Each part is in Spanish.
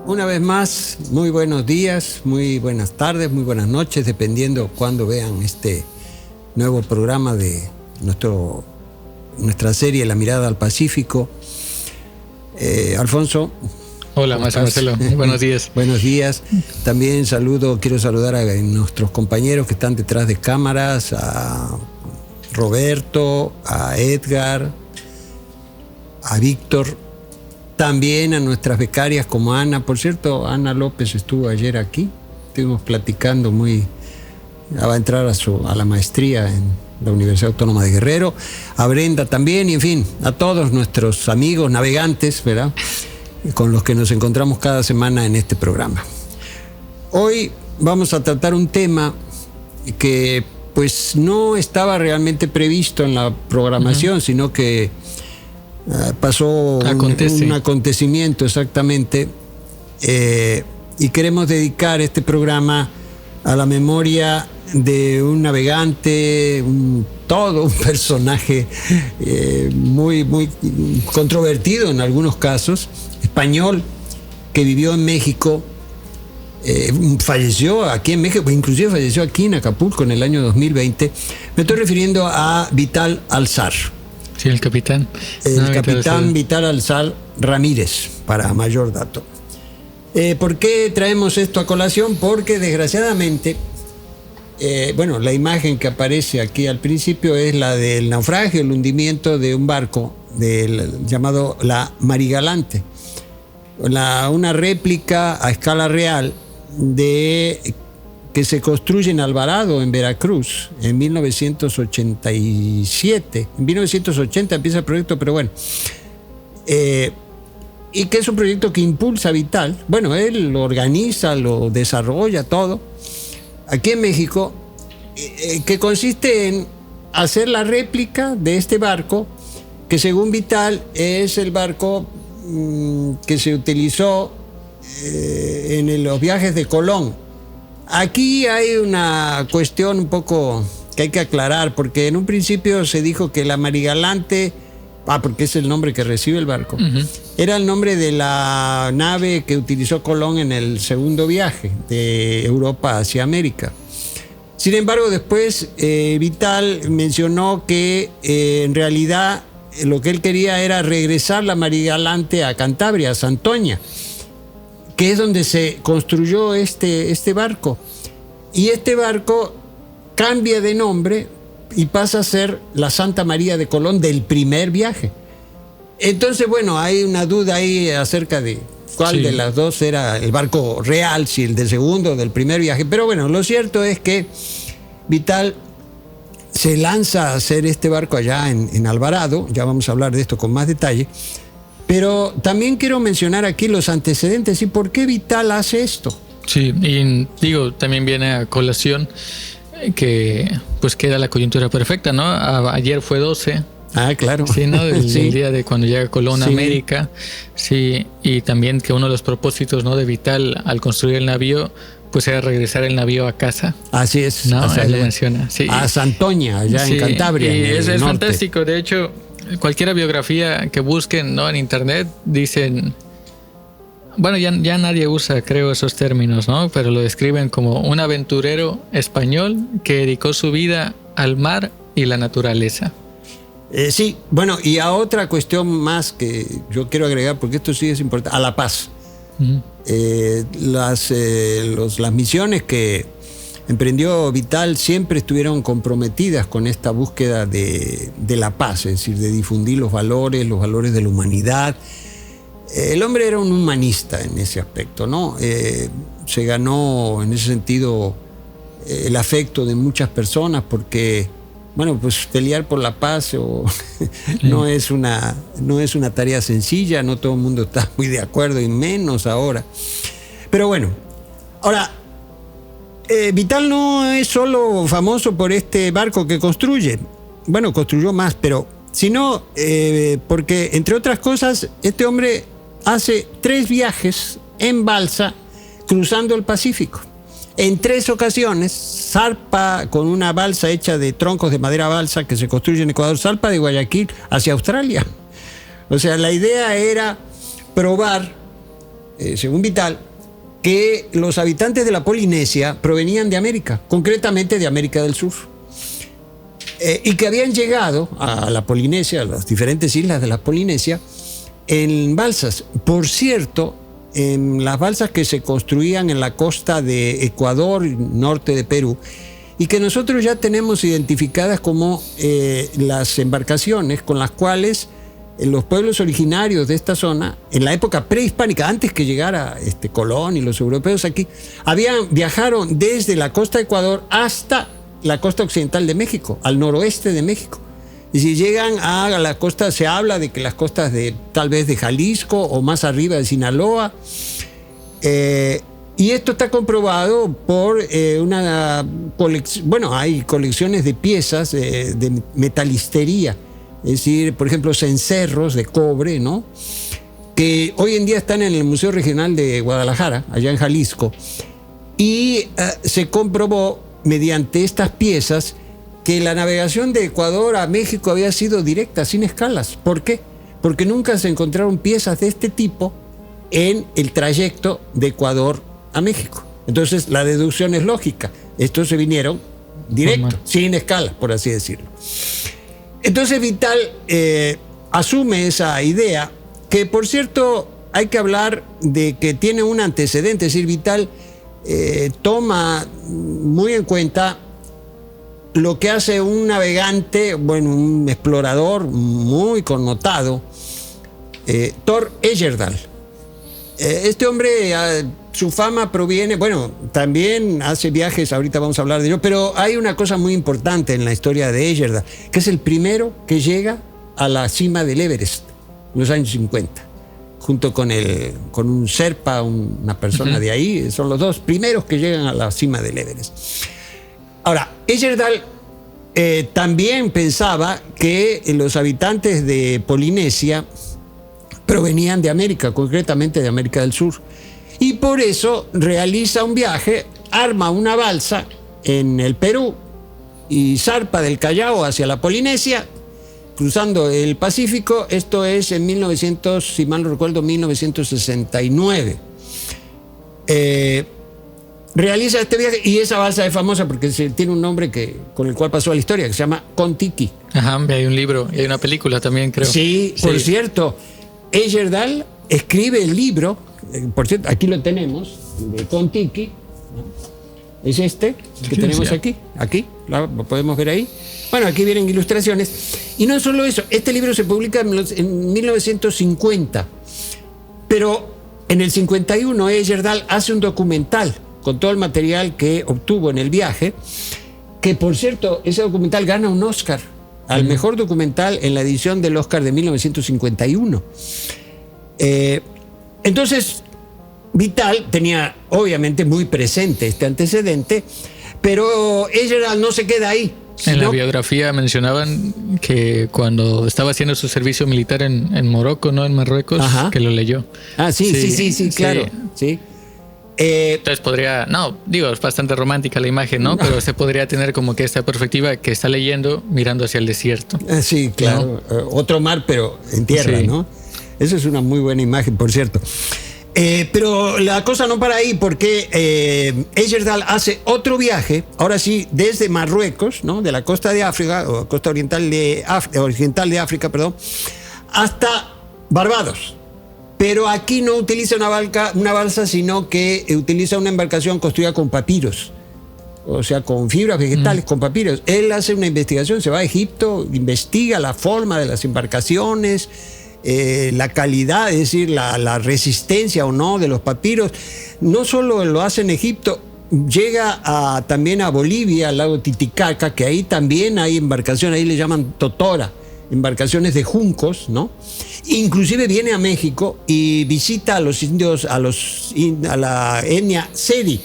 Una vez más, muy buenos días, muy buenas tardes, muy buenas noches, dependiendo cuándo vean este nuevo programa de nuestra serie La Mirada al Pacífico. Alfonso. Hola, maestro Marcelo. Buenos días. Buenos días. También quiero saludar a nuestros compañeros que están detrás de cámaras, a Roberto, a Edgar, a Víctor. También a nuestras becarias como Ana. Por cierto, Ana López estuvo ayer aquí. Estuvimos platicando va a entrar a la maestría en la Universidad Autónoma de Guerrero. A Brenda también, y en fin, a todos nuestros amigos navegantes, ¿verdad?, con los que nos encontramos cada semana en este programa. Hoy vamos a tratar un tema que pues no estaba realmente previsto en la programación, sino que pasó un acontecimiento exactamente, y queremos dedicar este programa a la memoria de un navegante, todo un personaje muy controvertido en algunos casos, español, que vivió en México, falleció aquí en México, inclusive falleció aquí en Acapulco en el año 2020. Me estoy refiriendo a Vital Alzar. Sí, el capitán. Capitán Vital Alzar Ramírez, para mayor dato. ¿Por qué traemos esto a colación? Porque desgraciadamente, la imagen que aparece aquí al principio es la del naufragio, el hundimiento de un barco llamado la Marigalante. Una réplica a escala real que se construye en Alvarado, en Veracruz, en 1987. En 1980 empieza el proyecto, pero bueno. Y que es un proyecto que impulsa Vital. Bueno, él lo organiza, lo desarrolla todo, aquí en México, que consiste en hacer la réplica de este barco, que según Vital es el barco que se utilizó en los viajes de Colón. Aquí hay una cuestión un poco que hay que aclarar, porque en un principio se dijo que la Marigalante, porque es el nombre que recibe el barco, era el nombre de la nave que utilizó Colón en el segundo viaje de Europa hacia América. Sin embargo, después Vital mencionó que en realidad lo que él quería era regresar la Marigalante a Cantabria, a Santoña, que es donde se construyó este barco. Y este barco cambia de nombre y pasa a ser la Santa María de Colón del primer viaje. Entonces, bueno, hay una duda ahí acerca de cuál de las dos era el barco real, si el del segundo o del primer viaje. Pero bueno, lo cierto es que Vital se lanza a hacer este barco allá en Alvarado. Ya vamos a hablar de esto con más detalle. Pero también quiero mencionar aquí los antecedentes y por qué Vital hace esto. Sí, y también viene a colación que pues queda la coyuntura perfecta, ¿no? Ayer fue 12. Ah, claro. Sí, ¿no? El día de cuando llega Colón a América. Sí, y también que uno de los propósitos, ¿no?, de Vital al construir el navío, pues era regresar el navío a casa. Así es. No, él lo menciona. Sí. A Santoña, allá en Cantabria. Y es fantástico. De hecho, cualquier biografía que busquen, ¿no?, en internet, dicen... Bueno, ya nadie usa, creo, esos términos, ¿no? Pero lo describen como un aventurero español que dedicó su vida al mar y la naturaleza. Sí, bueno, y a otra cuestión más que yo quiero agregar, porque esto sí es importante, a la paz. Las misiones que emprendió Vital siempre estuvieron comprometidas con esta búsqueda de la paz, es decir, de difundir los valores de la humanidad. El hombre era un humanista en ese aspecto, ¿no? Se ganó en ese sentido el afecto de muchas personas porque, bueno, pues pelear por la paz no es una tarea sencilla, no todo el mundo está muy de acuerdo y menos ahora. Pero bueno, ahora, Vital no es solo famoso por este barco que construye, bueno, construyó más, pero sino porque, entre otras cosas, este hombre hace 3 viajes en balsa cruzando el Pacífico. En 3 ocasiones zarpa con una balsa hecha de troncos de madera balsa que se construye en Ecuador, zarpa de Guayaquil hacia Australia. O sea, la idea era probar, según Vital, que los habitantes de la Polinesia provenían de América, concretamente de América del Sur, y que habían llegado a la Polinesia, a las diferentes islas de la Polinesia, en balsas. Por cierto, en las balsas que se construían en la costa de Ecuador, norte de Perú, y que nosotros ya tenemos identificadas como las embarcaciones con las cuales los pueblos originarios de esta zona, en la época prehispánica, antes que llegara Colón y los europeos aquí, viajaron desde la costa de Ecuador hasta la costa occidental de México, al noroeste de México. Y si llegan a la costa, se habla de que las costas de tal vez de Jalisco o más arriba de Sinaloa, y esto está comprobado por una colección. Bueno, hay colecciones de piezas de metalistería, es decir, por ejemplo, cencerros de cobre, ¿no?, que hoy en día están en el Museo Regional de Guadalajara, allá en Jalisco, y se comprobó mediante estas piezas que la navegación de Ecuador a México había sido directa, sin escalas. ¿Por qué? Porque nunca se encontraron piezas de este tipo en el trayecto de Ecuador a México. Entonces la deducción es lógica. Estos se vinieron directo, sin escalas, por así decirlo. Entonces Vital asume esa idea, que por cierto hay que hablar de que tiene un antecedente. Es decir, Vital toma muy en cuenta lo que hace un navegante, bueno, un explorador muy connotado, Thor Heyerdahl. Este hombre, su fama proviene, bueno, también hace viajes, ahorita vamos a hablar de ello, pero hay una cosa muy importante en la historia de Heyerdahl, que es el primero que llega a la cima del Everest en los años 50, junto con un Sherpa, una persona de ahí. Son los dos primeros que llegan a la cima del Everest. Ahora, Heyerdahl también pensaba que los habitantes de Polinesia provenían de América, concretamente de América del Sur. Y por eso realiza un viaje, arma una balsa en el Perú y zarpa del Callao hacia la Polinesia, cruzando el Pacífico. Esto es en 1900, si mal no recuerdo, 1969. Realiza este viaje, y esa balsa es famosa porque tiene un nombre con el cual pasó a la historia, que se llama Kon-Tiki. Ajá, hay un libro y hay una película también, creo. Sí, por cierto, Heyerdahl escribe el libro, por cierto, aquí lo tenemos, de Kon-Tiki, ¿no? Es este que tenemos aquí, lo podemos ver ahí. Bueno, aquí vienen ilustraciones. Y no solo eso, este libro se publica en 1950, pero en el 51 Heyerdahl hace un documental con todo el material que obtuvo en el viaje, que por cierto, ese documental gana un Oscar al mejor documental en la edición del Oscar de 1951. Entonces, Vital tenía obviamente muy presente este antecedente, pero Heyerdahl no se queda ahí. En la biografía mencionaban que cuando estaba haciendo su servicio militar en Morocco, ¿no? En Marruecos, que lo leyó. Ah, sí, claro. Sí. Entonces podría, es bastante romántica la imagen, ¿no? Pero se podría tener como que esta perspectiva que está leyendo mirando hacia el desierto. Sí, claro. ¿No? Otro mar, pero en tierra, ¿no? Eso es una muy buena imagen, por cierto. Pero la cosa no para ahí, porque Heyerdahl hace otro viaje, ahora sí, desde Marruecos, ¿no?, de la costa de África, o costa oriental de África, hasta Barbados. Pero aquí no utiliza una balsa, sino que utiliza una embarcación construida con papiros, o sea, con fibras vegetales, con papiros. Él hace una investigación, se va a Egipto, investiga la forma de las embarcaciones, la calidad, es decir, la resistencia o no de los papiros. No solo lo hace en Egipto, llega también a Bolivia, al lago Titicaca, que ahí también hay embarcaciones, ahí le llaman totora, embarcaciones de juncos, ¿no? Inclusive viene a México y visita a los indios, a la etnia Seri,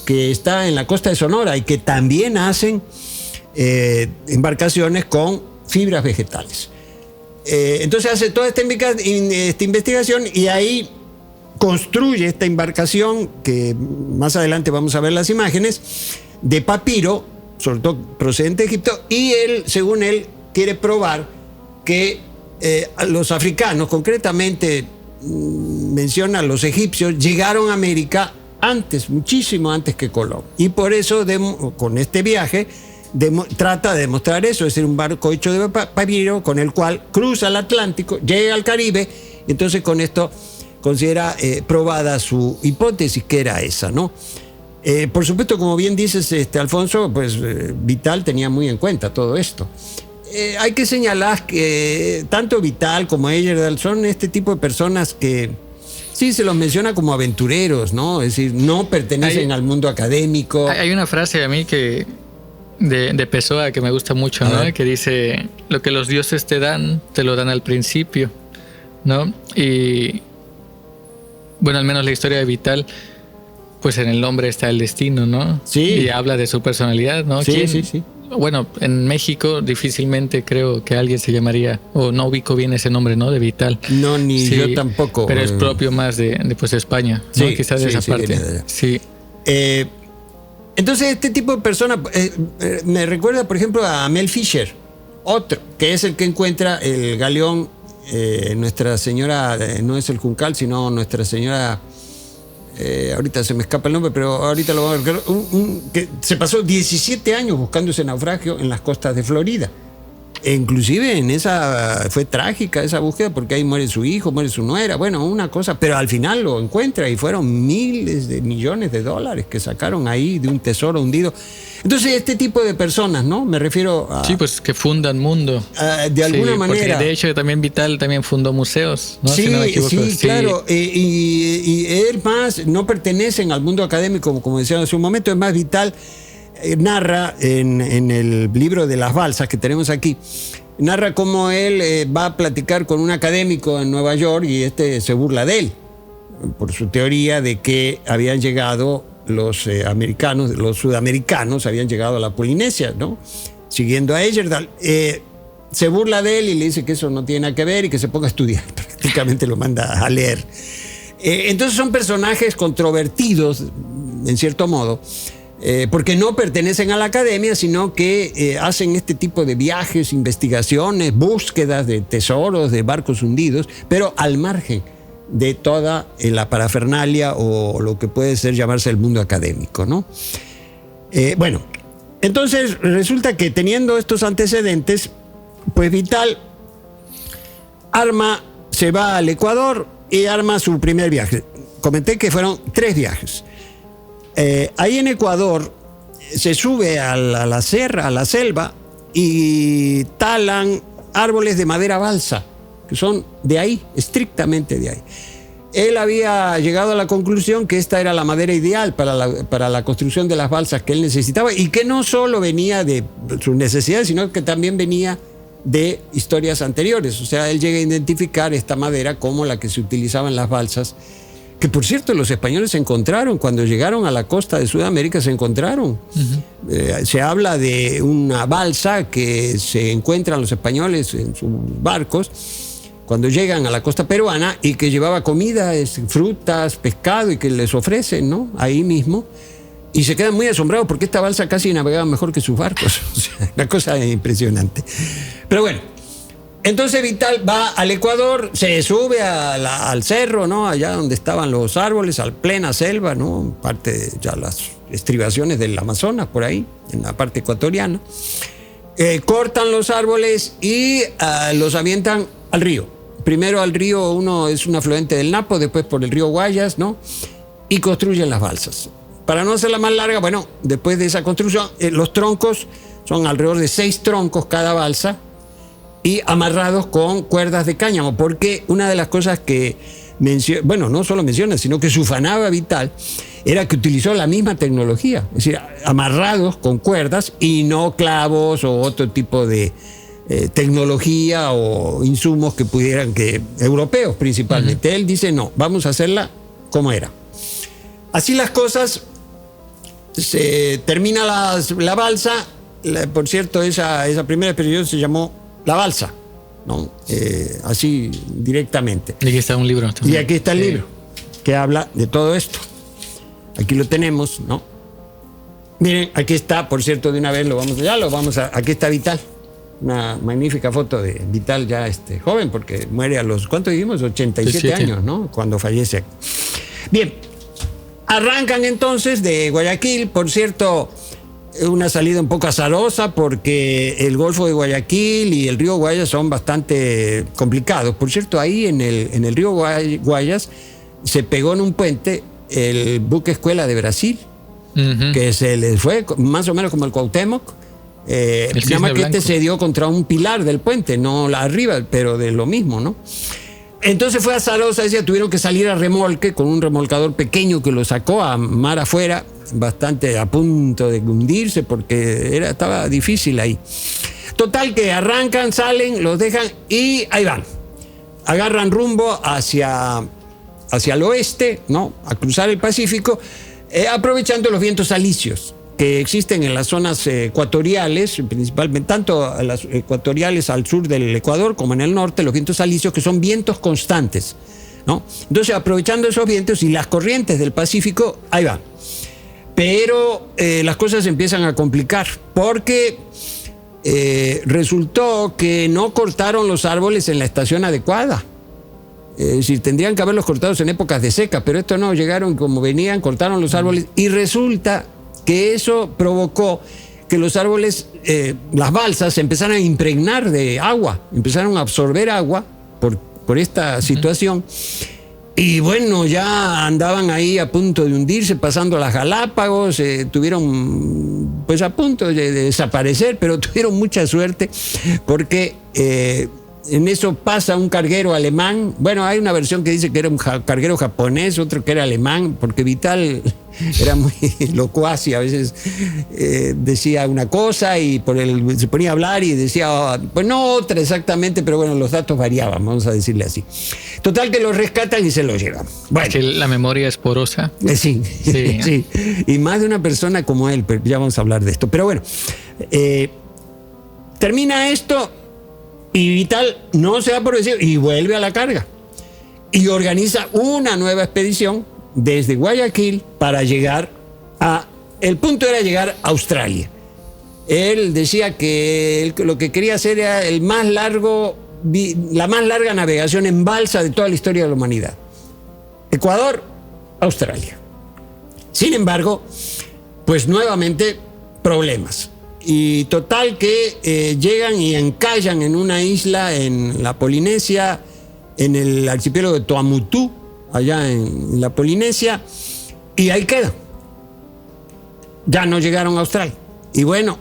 que está en la costa de Sonora y que también hacen embarcaciones con fibras vegetales. Entonces hace toda esta investigación, y ahí construye esta embarcación, que más adelante vamos a ver las imágenes, de papiro, sobre todo procedente de Egipto, y él, según él, quiere probar que los africanos, concretamente menciona a los egipcios, llegaron a América antes, muchísimo antes que Colón. Y por eso, con este viaje, trata de demostrar eso, es decir, un barco hecho de papiro con el cual cruza el Atlántico, llega al Caribe, y entonces con esto considera probada su hipótesis, que era esa, ¿no? Por supuesto, como bien dices, Alfonso, pues Vital tenía muy en cuenta todo esto. Hay que señalar que tanto Vital como Heyerdahl son este tipo de personas que sí se los menciona como aventureros, ¿no? Es decir, no pertenecen al mundo académico. Hay una frase a mí que de Pessoa que me gusta mucho, ¿no? Que dice: lo que los dioses te lo dan al principio, ¿no? Y bueno, al menos la historia de Vital, pues en el nombre está el destino, ¿no? Sí. Y habla de su personalidad, ¿no? Sí, sí. Bueno, en México difícilmente creo que alguien se llamaría, o no ubico bien ese nombre, ¿no? De Vital. No, ni yo tampoco. Pero es propio más de pues, España, ¿no? Sí, Quizás de esa parte. Sí. Entonces, este tipo de personas me recuerda, por ejemplo, a Mel Fisher, otro, que es el que encuentra el galeón Nuestra Señora, no es el Juncal, sino Nuestra Señora... ahorita se me escapa el nombre, pero ahorita lo vamos a ver, que se pasó 17 años buscando ese naufragio en las costas de Florida. E inclusive en esa fue trágica esa búsqueda, porque ahí muere su hijo, muere su nuera, bueno, una cosa, pero al final lo encuentra y fueron miles de millones de dólares que sacaron ahí de un tesoro hundido. Entonces, este tipo de personas, ¿no? Me refiero a... Sí, pues que fundan mundo. De alguna manera. Porque de hecho también Vital también fundó museos, ¿no? Sí, si no me equivoco. sí, claro. Y él más no pertenecen al mundo académico, como decía hace un momento, es más Vital. Narra en el libro de las balsas que tenemos aquí, narra cómo él va a platicar con un académico en Nueva York y se burla de él por su teoría de que habían llegado los sudamericanos habían llegado a la Polinesia, ¿no? Siguiendo a Heyerdahl. Se burla de él y le dice que eso no tiene nada que ver y que se ponga a estudiar. Prácticamente lo manda a leer. Entonces son personajes controvertidos, en cierto modo, porque no pertenecen a la academia, sino que hacen este tipo de viajes, investigaciones, búsquedas de tesoros, de barcos hundidos, pero al margen de toda la parafernalia o lo que puede ser llamarse el mundo académico, ¿no? Bueno, entonces resulta que teniendo estos antecedentes, pues Vital se va al Ecuador y arma su primer viaje. Comenté que fueron 3 viajes. Ahí en Ecuador se sube a la sierra, a la selva, y talan árboles de madera balsa, que son de ahí, estrictamente de ahí. Él había llegado a la conclusión que esta era la madera ideal para la construcción de las balsas que él necesitaba, y que no solo venía de sus necesidades, sino que también venía de historias anteriores. O sea, él llega a identificar esta madera como la que se utilizaba en las balsas, que por cierto los españoles se encontraron cuando llegaron a la costa de Sudamérica, se encontraron. Se habla de una balsa que se encuentran los españoles en sus barcos cuando llegan a la costa peruana y que llevaba comida, frutas, pescado, y que les ofrecen, ¿no? Ahí mismo. Y se quedan muy asombrados porque esta balsa casi navegaba mejor que sus barcos. O sea, una cosa impresionante. Pero bueno, entonces Vital va al Ecuador, se sube al cerro, ¿no? Allá donde estaban los árboles, a plena selva, ¿no? Parte de ya las estribaciones del Amazonas, por ahí, en la parte ecuatoriana. Cortan los árboles y los avientan al río. Primero al río, uno es un afluente del Napo, después por el río Guayas, ¿no? Y construyen las balsas. Para no hacerla más larga, bueno, después de esa construcción, los troncos son alrededor de 6 troncos cada balsa, y amarrados con cuerdas de cáñamo, porque una de las cosas que no solo menciona, sino que se ufanaba Vital, era que utilizó la misma tecnología, es decir, amarrados con cuerdas y no clavos o otro tipo de tecnología o insumos europeos principalmente. Él dice, no, vamos a hacerla como era. Así las cosas, se termina la balsa. Por cierto, esa primera expedición se llamó La Balsa, ¿no? Así directamente. Y aquí está un libro también. Y aquí está el libro. que habla de todo esto. Aquí lo tenemos, ¿no? Miren, aquí está, por cierto, de una vez aquí está Vital. Una magnífica foto de Vital ya joven, porque muere a los, ¿cuánto dijimos? 87 años, ¿no? Cuando fallece. Bien, arrancan entonces de Guayaquil, por cierto, una salida un poco azarosa porque el Golfo de Guayaquil y el río Guayas son bastante complicados. Por cierto, ahí en el río Guayas se pegó en un puente el buque escuela de Brasil, que se les fue más o menos como el Cuauhtémoc. Nada más que se dio contra un pilar del puente, no la arriba, pero de lo mismo, ¿no? Entonces fue azarosa, tuvieron que salir a remolque con un remolcador pequeño que lo sacó a mar afuera, bastante a punto de hundirse porque estaba difícil ahí. Total que arrancan, salen, los dejan y ahí van. Agarran rumbo hacia el oeste, ¿no? A cruzar el Pacífico, aprovechando los vientos alisios que existen en las zonas ecuatoriales, principalmente tanto las ecuatoriales al sur del Ecuador como en el norte, los vientos alisios, que son vientos constantes, ¿no? Entonces, aprovechando esos vientos y las corrientes del Pacífico, ahí va. Pero las cosas empiezan a complicar porque resultó que no cortaron los árboles en la estación adecuada. Es decir, tendrían que haberlos cortados en épocas de seca, pero esto no, llegaron como venían, cortaron los árboles y resulta que eso provocó que los árboles, las balsas, se empezaron a impregnar de agua, empezaron a absorber agua por esta situación. Y bueno, ya andaban ahí a punto de hundirse, pasando a las Galápagos, tuvieron pues a punto de desaparecer, pero tuvieron mucha suerte porque en eso pasa un carguero alemán. Bueno, hay una versión que dice que era un carguero japonés, otro que era alemán, porque Vital era muy locuaz y a veces decía una cosa y se ponía a hablar y decía, pues no otra exactamente, pero bueno, los datos variaban, vamos a decirle así. Total que los rescatan y se los llevan. Bueno, es que la memoria es porosa. Sí. Y más de una persona como él, pero ya vamos a hablar de esto. Pero bueno, termina esto y Vital no se da por vencido y vuelve a la carga. Y organiza una nueva expedición desde Guayaquil para llegar el punto era llegar a Australia. Él decía que lo que quería hacer era la más larga navegación en balsa de toda la historia de la humanidad. Ecuador, Australia. Sin embargo, pues nuevamente problemas. Y total que llegan y encallan en una isla en la Polinesia, en el archipiélago de Tuamotu, allá en la Polinesia, y ahí queda. Ya no llegaron a Australia. Y bueno,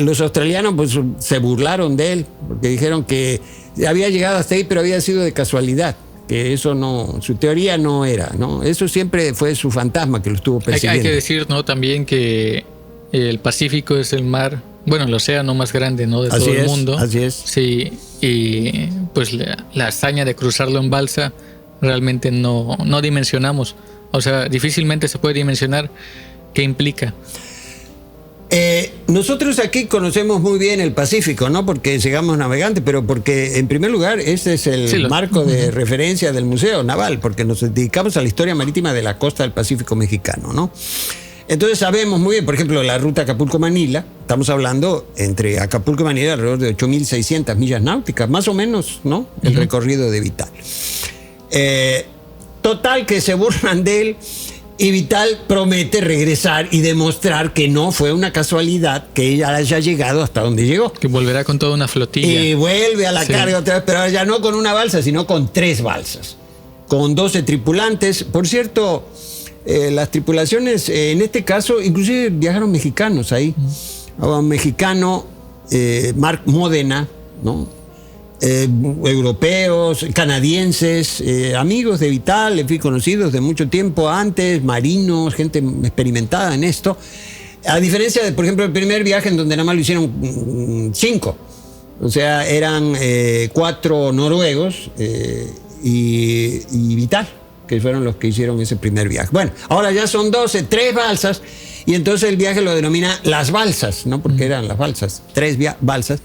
los australianos pues se burlaron de él, porque dijeron que había llegado hasta ahí, pero había sido de casualidad, que eso no, su teoría no era, ¿no? Eso siempre fue su fantasma que lo estuvo persiguiendo. Hay que decir, ¿no?, también que el Pacífico es el mar, bueno, el océano más grande, ¿no?, de todo el mundo. Así es. Sí, y pues la hazaña de cruzarlo en balsa realmente no dimensionamos. O sea, difícilmente se puede dimensionar qué implica. Nosotros aquí conocemos muy bien el Pacífico, no porque sigamos navegantes, pero porque en primer lugar ese es el marco de referencia del Museo Naval, porque nos dedicamos a la historia marítima de la costa del Pacífico mexicano, ¿no? Entonces sabemos muy bien, por ejemplo, la ruta Acapulco-Manila, estamos hablando entre Acapulco y Manila alrededor de 8.600 millas náuticas, más o menos, ¿no? El recorrido de Vital. Total que se burlan de él y Vital promete regresar y demostrar que no fue una casualidad que ella haya llegado hasta donde llegó. Que volverá con toda una flotilla. Y vuelve a la carga otra vez, pero ya no con una balsa, sino con 3 balsas, con 12 tripulantes. Por cierto, las tripulaciones, en este caso, inclusive viajaron mexicanos ahí. Un mexicano, Mark Modena, ¿no? Europeos, canadienses, amigos de Vital, en fin, conocidos de mucho tiempo antes, marinos, gente experimentada en esto. A diferencia de, por ejemplo, el primer viaje en donde nada más lo hicieron 5. O sea, eran 4 noruegos y Vital, que fueron los que hicieron ese primer viaje. Bueno, ahora ya son 12, 3 balsas, y entonces el viaje lo denomina las balsas, ¿no? Porque eran las balsas, 3 balsas.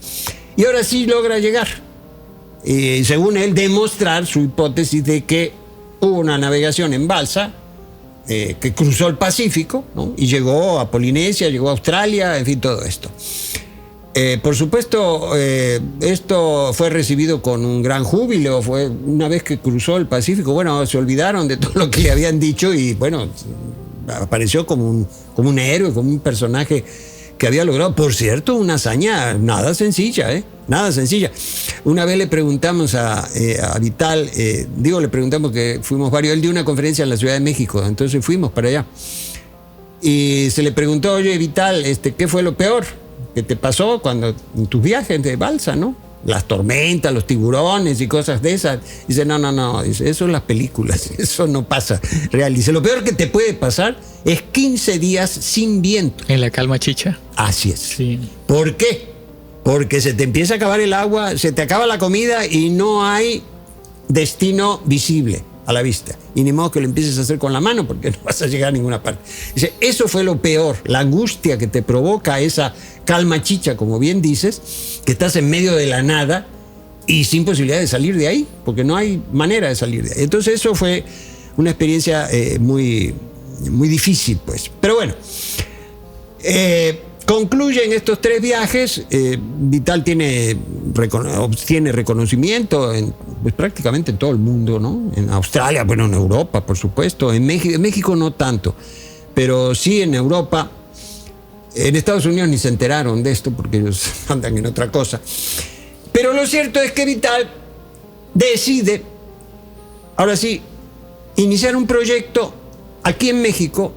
Y ahora sí logra llegar. Según él, demostrar su hipótesis de que hubo una navegación en balsa que cruzó el Pacífico, ¿no? Y llegó a Polinesia, llegó a Australia, en fin, todo esto. Por supuesto, esto fue recibido con un gran júbilo. Fue una vez que cruzó el Pacífico, bueno, se olvidaron de todo lo que le habían dicho y bueno, apareció como un héroe, como un personaje que había logrado, por cierto, una hazaña nada sencilla, nada sencilla. Una vez le preguntamos a Vital, le preguntamos que fuimos varios, él dio una conferencia en la Ciudad de México, entonces fuimos para allá. Y se le preguntó, oye, Vital, ¿qué fue lo peor que te pasó cuando en tus viajes de balsa, no? Las tormentas, los tiburones y cosas de esas. Dice, no, dice, eso es las películas, eso no pasa real. Dice, lo peor que te puede pasar es 15 días sin viento. En la calma chicha. Así es. Sí. ¿Por qué? Porque se te empieza a acabar el agua, se te acaba la comida y no hay destino visible a la vista. Y ni modo que lo empieces a hacer con la mano porque no vas a llegar a ninguna parte. Dice, eso fue lo peor, la angustia que te provoca esa calma chicha, como bien dices, que estás en medio de la nada y sin posibilidad de salir de ahí, porque no hay manera de salir de ahí. Entonces eso fue una experiencia muy, muy difícil, pues. Pero bueno, concluyen estos 3 viajes. Vital obtiene reconocimiento pues prácticamente en todo el mundo, ¿no? En Australia, bueno, en Europa, por supuesto. En México no tanto, pero sí en Europa. En Estados Unidos ni se enteraron de esto porque ellos andan en otra cosa. Pero lo cierto es que Vital decide, ahora sí, iniciar un proyecto aquí en México,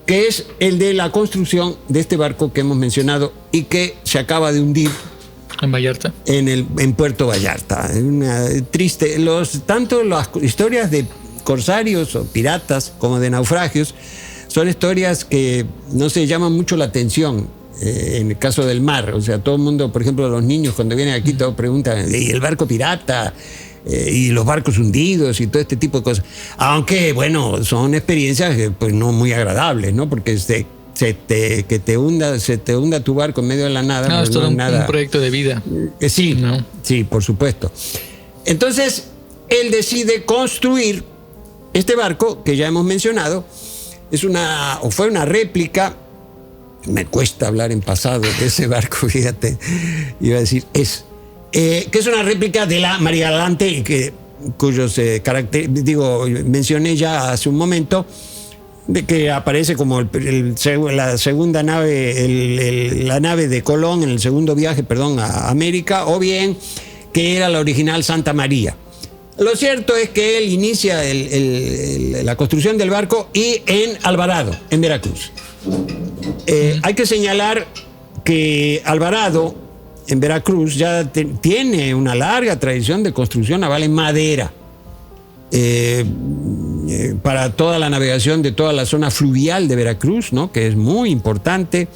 que es el de la construcción de este barco que hemos mencionado y que se acaba de hundir en Vallarta. En Puerto Vallarta. Una triste. Tanto las historias de corsarios o piratas como de naufragios son historias que no se llaman mucho la atención en el caso del mar. O sea, todo el mundo, por ejemplo, los niños cuando vienen aquí todos preguntan, ¿y el barco pirata? Y los barcos hundidos y todo este tipo de cosas. Aunque, bueno, son experiencias pues no muy agradables, ¿no? Porque se te hunda tu barco en medio de la nada. No, es todo un proyecto de vida. Sí, ¿no? Sí, por supuesto. Entonces, él decide construir este barco que ya hemos mencionado. Fue una réplica. Me cuesta hablar en pasado de ese barco, fíjate. Iba a decir, que es una réplica de la María Galante, cuyos mencioné ya hace un momento, de que aparece como la segunda nave, la nave de Colón en el segundo viaje, a América, o bien que era la original Santa María. Lo cierto es que él inicia la construcción del barco y en Alvarado, en Veracruz. Hay que señalar que Alvarado, en Veracruz, ya tiene una larga tradición de construcción naval en madera. Para toda la navegación de toda la zona fluvial de Veracruz, ¿no? Que es muy importante.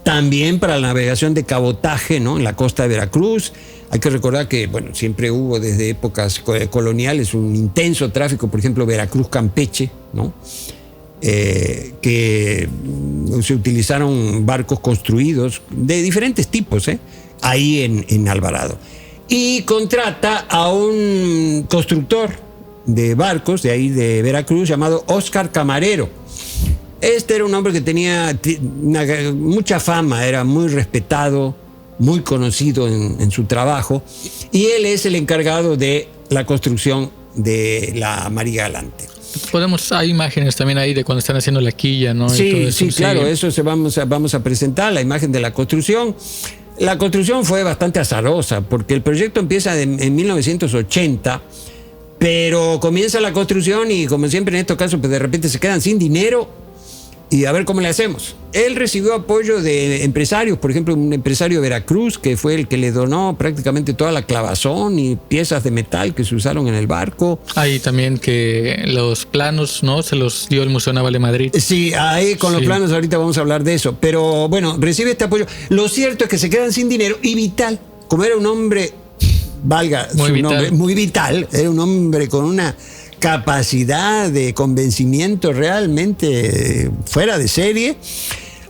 También para la navegación de cabotaje, ¿no? En la costa de Veracruz. Hay que recordar que, bueno, siempre hubo desde épocas coloniales un intenso tráfico, por ejemplo, Veracruz-Campeche, ¿no? Que se utilizaron barcos construidos de diferentes tipos, ahí en Alvarado. Y contrata a un constructor de barcos de ahí de Veracruz llamado Óscar Camarero. Este era un hombre que tenía mucha fama, era muy respetado, muy conocido en su trabajo, y él es el encargado de la construcción de la María Galante. Hay imágenes también ahí de cuando están haciendo la quilla, ¿no? Sí, claro, eso vamos a presentar, la imagen de la construcción. La construcción fue bastante azarosa, porque el proyecto empieza en 1980, pero comienza la construcción y, como siempre en estos casos, pues de repente se quedan sin dinero y a ver cómo le hacemos. Él recibió apoyo de empresarios, por ejemplo, un empresario de Veracruz que fue el que le donó prácticamente toda la clavazón y piezas de metal que se usaron en el barco. Ahí también que los planos, ¿no? Se los dio el Museo Naval de Madrid. Sí, ahí con los planos ahorita vamos a hablar de eso. Pero bueno, recibe este apoyo. Lo cierto es que se quedan sin dinero y Vital, como era un hombre, muy vital, era un hombre con una capacidad de convencimiento realmente fuera de serie.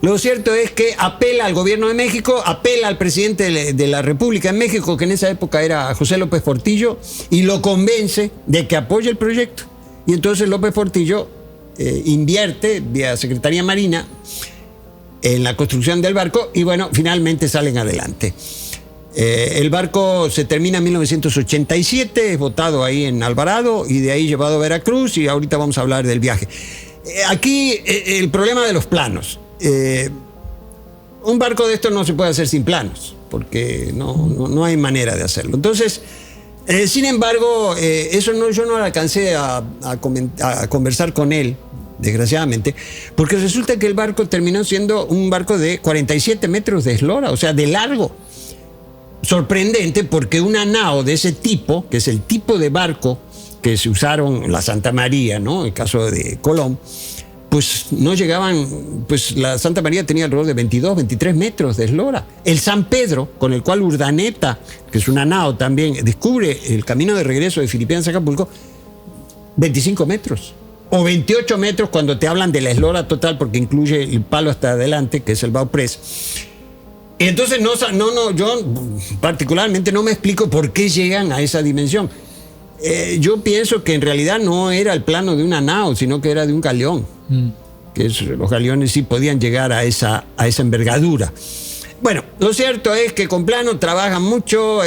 Lo cierto es que apela al gobierno de México, apela al presidente de la República en México, que en esa época era José López Portillo, y lo convence de que apoye el proyecto. Y entonces López Portillo invierte vía Secretaría Marina en la construcción del barco y bueno, finalmente salen adelante. El barco se termina en 1987, es botado ahí en Alvarado y de ahí llevado a Veracruz y ahorita vamos a hablar del viaje. Aquí el problema de los planos. Un barco de estos no se puede hacer sin planos, porque no hay manera de hacerlo. Entonces, sin embargo, yo no alcancé a conversar con él, desgraciadamente, porque resulta que el barco terminó siendo un barco de 47 metros de eslora, o sea, de largo. Sorprendente, porque una nao de ese tipo, que es el tipo de barco que se usaron en la Santa María, ¿no? El caso de Colón, pues no llegaban, pues la Santa María tenía alrededor de 22, 23 metros de eslora. El San Pedro, con el cual Urdaneta, que es una nao también, descubre el camino de regreso de Filipinas a Acapulco, 25 metros. O 28 metros cuando te hablan de la eslora total, porque incluye el palo hasta adelante, que es el bauprés. Y entonces yo particularmente no me explico por qué llegan a esa dimensión. Yo pienso que en realidad no era el plano de una nao, sino que era de un galeón. Que los galeones sí podían llegar a esa envergadura. Bueno, lo cierto es que con plano trabajan mucho,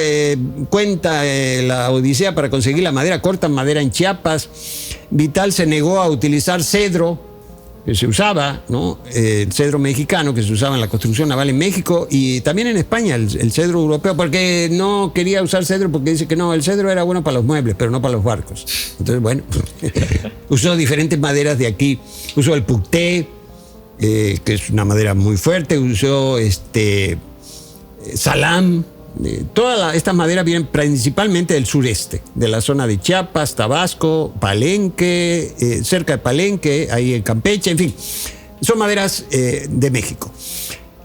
cuenta la odisea para conseguir la madera, cortan madera en Chiapas. Vital se negó a utilizar cedro, que se usaba, ¿no? El cedro mexicano que se usaba en la construcción naval en México y también en España, el cedro europeo, porque no quería usar cedro porque dice que no, el cedro era bueno para los muebles, pero no para los barcos. Entonces, bueno, usó diferentes maderas de aquí, usó el pucté, que es una madera muy fuerte, usó salam. Todas estas maderas vienen principalmente del sureste, de la zona de Chiapas, Tabasco, Palenque, cerca de Palenque, ahí en Campeche, en fin, son maderas de México.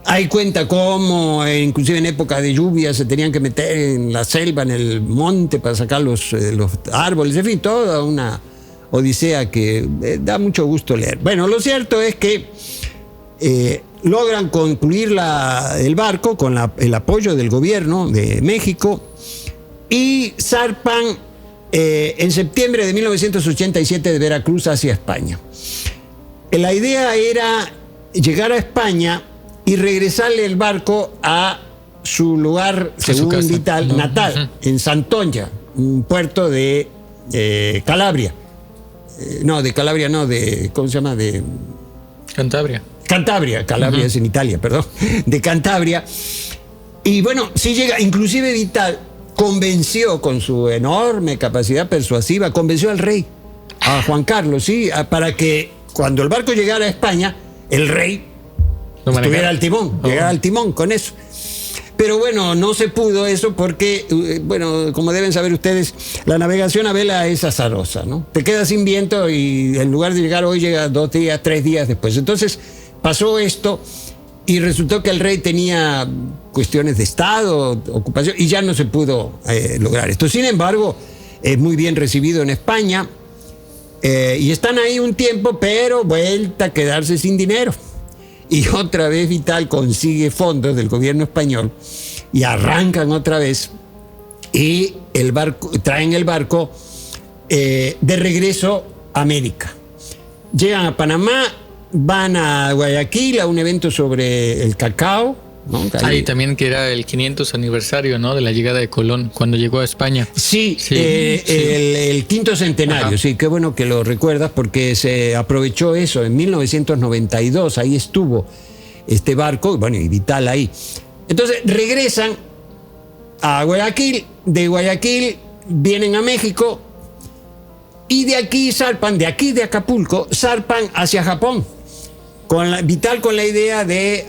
Ahí cuenta cómo, inclusive en época de lluvia, se tenían que meter en la selva, en el monte, para sacar los árboles, en fin, toda una odisea que da mucho gusto leer. Bueno, lo cierto es que logran concluir el barco con el apoyo del gobierno de México y zarpan en septiembre de 1987 de Veracruz hacia España. La idea era llegar a España y regresarle el barco a su lugar, según Vital, natal, en Santoña, un puerto de Calabria. ¿Cómo se llama? De Cantabria, Calabria es en Italia, perdón, de Cantabria. Y bueno, sí llega, inclusive Vital convenció con su enorme capacidad persuasiva, convenció al rey, a Juan Carlos, sí, para que cuando el barco llegara a España, el rey estuviera al timón, llegara al timón con eso. Pero bueno, no se pudo eso porque, bueno, como deben saber ustedes, la navegación a vela es azarosa, ¿no? Te quedas sin viento y en lugar de llegar hoy, llega 2 días, 3 días después. Entonces pasó esto y resultó que el rey tenía cuestiones de Estado, ocupación, y ya no se pudo lograr esto. Sin embargo, es muy bien recibido en España y están ahí un tiempo, pero vuelta a quedarse sin dinero. Y otra vez Vital consigue fondos del gobierno español y arrancan otra vez y traen el barco de regreso a América. Llegan a Panamá, van a Guayaquil a un evento sobre el cacao, ¿no? Ahí también que era el 500 aniversario, ¿no? De la llegada de Colón, cuando llegó a España. Sí. El quinto centenario. Ajá. Sí, qué bueno que lo recuerdas porque se aprovechó eso en 1992, ahí estuvo este barco, bueno, y Vital ahí. Entonces regresan a Guayaquil, de Guayaquil vienen a México y de aquí de Acapulco, zarpan hacia Japón. Vital con la idea de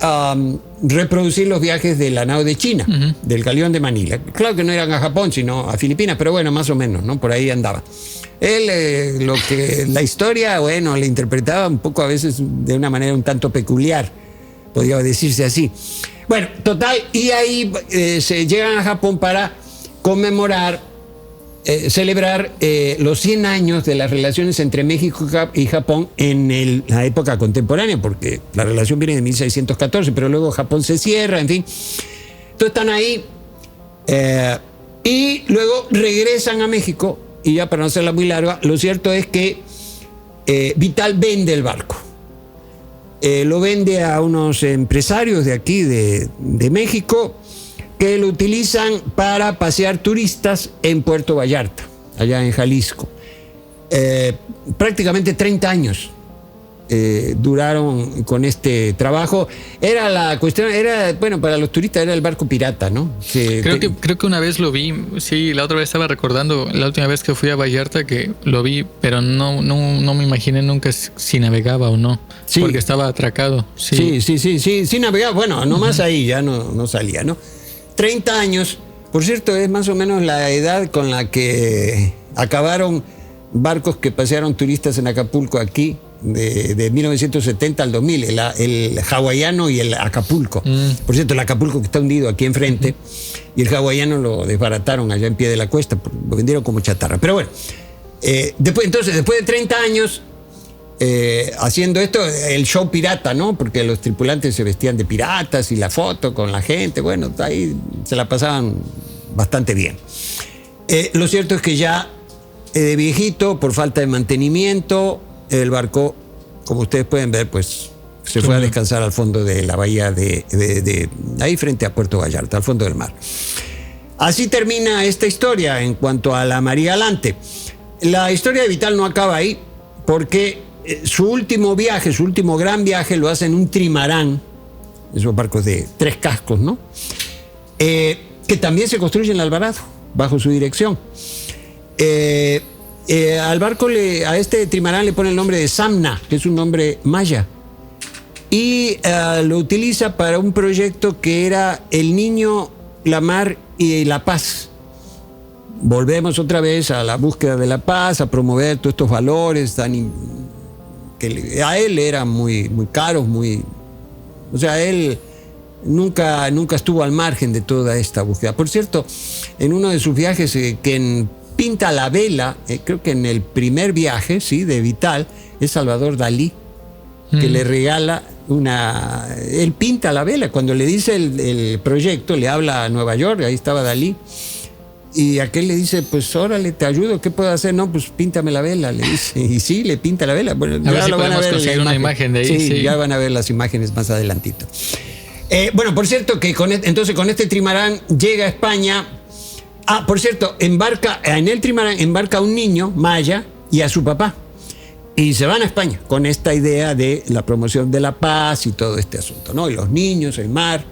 reproducir los viajes de la nao de China, del galeón de Manila. Claro que no eran a Japón, sino a Filipinas, pero bueno, más o menos, ¿no? Por ahí andaba. Él, la historia, bueno, le interpretaba un poco a veces de una manera un tanto peculiar, podría decirse así. Bueno, total, y ahí se llegan a Japón para conmemorar, celebrar los 100 años de las relaciones entre México y Japón en la época contemporánea, porque la relación viene de 1614, pero luego Japón se cierra, en fin. Entonces están ahí y luego regresan a México, y ya para no hacerla muy larga, lo cierto es que Vital vende el barco. Lo vende a unos empresarios de aquí, de México, que lo utilizan para pasear turistas en Puerto Vallarta, allá en Jalisco. Prácticamente 30 años duraron con este trabajo. Era la cuestión, bueno, para los turistas era el barco pirata, ¿no? Creo que una vez lo vi, sí, la otra vez estaba recordando, la última vez que fui a Vallarta que lo vi, pero no me imaginé nunca si navegaba o no, sí, porque estaba atracado. Sí, navegaba, bueno, nomás ahí ya no salía, ¿no? 30 años, por cierto, es más o menos la edad con la que acabaron barcos que pasearon turistas en Acapulco aquí, de 1970 al 2000, el hawaiano y el Acapulco. Por cierto, el Acapulco que está hundido aquí enfrente, y el hawaiano lo desbarataron allá en pie de la cuesta, lo vendieron como chatarra. Pero bueno, después de 30 años haciendo esto, el show pirata, ¿no? Porque los tripulantes se vestían de piratas y la foto con la gente, bueno, ahí se la pasaban bastante bien. Lo cierto es que ya de viejito, por falta de mantenimiento, el barco, como ustedes pueden ver, pues se fue a descansar al fondo de la bahía de ahí frente a Puerto Vallarta, al fondo del mar. Así termina esta historia en cuanto a la María Galante. La historia de Vital no acaba ahí, porque su último gran viaje lo hace en un trimarán, esos barcos de 3 cascos, ¿no? Que también se construye en Alvarado, bajo su dirección. Al barco, a este trimarán le pone el nombre de Samna, que es un nombre maya, y lo utiliza para un proyecto que era el Niño, la Mar y la Paz. Volvemos otra vez a la búsqueda de la paz, a promover todos estos valores que a él eran muy caros, o sea, él nunca estuvo al margen de toda esta búsqueda. Por cierto, en uno de sus viajes pinta la vela, creo que en el primer viaje, sí, de Vital, es Salvador Dalí, que le regala él pinta la vela. Cuando le dice el proyecto, le habla a Nueva York, ahí estaba Dalí, y aquel le dice, pues órale, te ayudo, ¿qué puedo hacer? No, pues píntame la vela, le dice, y sí, le pinta la vela. Bueno, a ver si podemos conseguir una imagen de ahí. Sí, ya van a ver las imágenes más adelantito. Bueno, por cierto, que entonces con este trimarán llega a España. Por cierto, en el trimarán embarca un niño maya y a su papá, y se van a España con esta idea de la promoción de la paz y todo este asunto, ¿no? Y los niños, el mar.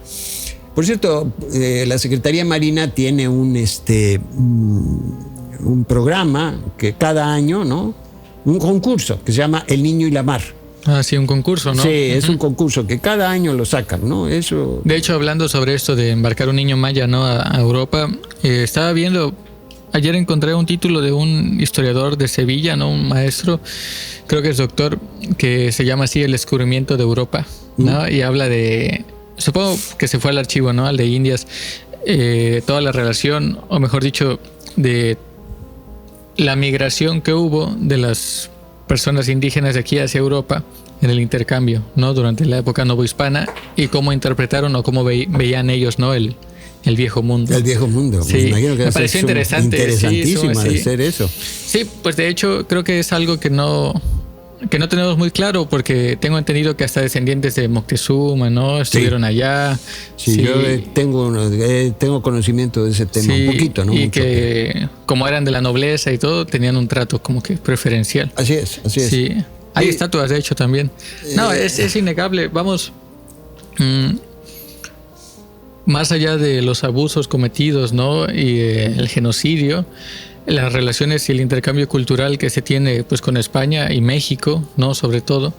Por cierto, la Secretaría Marina tiene un programa que cada año, ¿no? Un concurso que se llama El Niño y la Mar. Sí, un concurso, ¿no? Sí, es un concurso que cada año lo sacan, ¿no? Eso. De hecho, hablando sobre esto de embarcar un niño maya, ¿no? a Europa, estaba viendo, ayer encontré un título de un historiador de Sevilla, ¿no? Un maestro, creo que es doctor, que se llama así El descubrimiento de Europa, ¿no? Y habla de, supongo que se fue al archivo, ¿no? Al de Indias, toda la relación, o mejor dicho, de la migración que hubo de las personas indígenas de aquí hacia Europa en el intercambio, ¿no? Durante la época novohispana, y cómo interpretaron o cómo veían ellos, ¿no? El viejo mundo. El viejo mundo. Sí, me imagino que me pareció interesante. Interesantísimo sí, hacer eso. Sí, pues de hecho creo que es algo que no tenemos muy claro, porque tengo entendido que hasta descendientes de Moctezuma, ¿no? Estuvieron allá. Sí, yo tengo conocimiento de ese tema, un poquito, ¿no? Y mucho, que como eran de la nobleza y todo, tenían un trato como que preferencial. Así es. Sí. Hay estatuas, de hecho, también. No, es innegable. Vamos, más allá de los abusos cometidos, ¿no? Y el genocidio, las relaciones y el intercambio cultural que se tiene, pues, con España y México, ¿no? Sobre todo,